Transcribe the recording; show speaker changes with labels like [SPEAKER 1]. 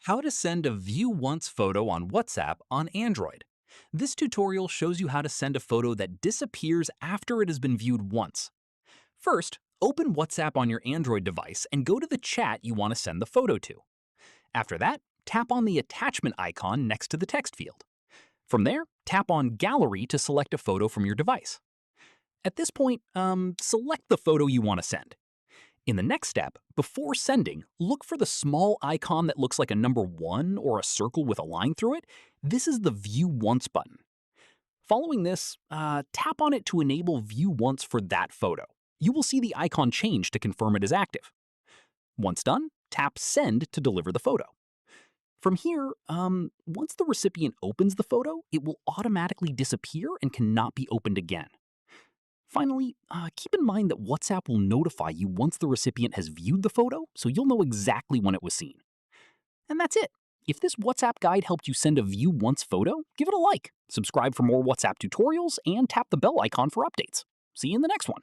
[SPEAKER 1] How to send a view once photo on WhatsApp on Android. This tutorial shows you how to send a photo that disappears after it has been viewed once. First, open WhatsApp on your Android device and go to the chat you want to send the photo to. After that, tap on the attachment icon next to the text field. From there, tap on Gallery to select a photo from your device. At this point, select the photo you want to send. In the next step, before sending, look for the small icon that looks like a number 1 or a circle with a line through it. This is the View Once button. Following this, tap on it to enable View Once for that photo. You will see the icon change to confirm it is active. Once done, tap Send to deliver the photo. From here, once the recipient opens the photo, it will automatically disappear and cannot be opened again. Finally, keep in mind that WhatsApp will notify you once the recipient has viewed the photo, so you'll know exactly when it was seen. And that's it. If this WhatsApp guide helped you send a view once photo, give it a like, subscribe for more WhatsApp tutorials, and tap the bell icon for updates. See you in the next one.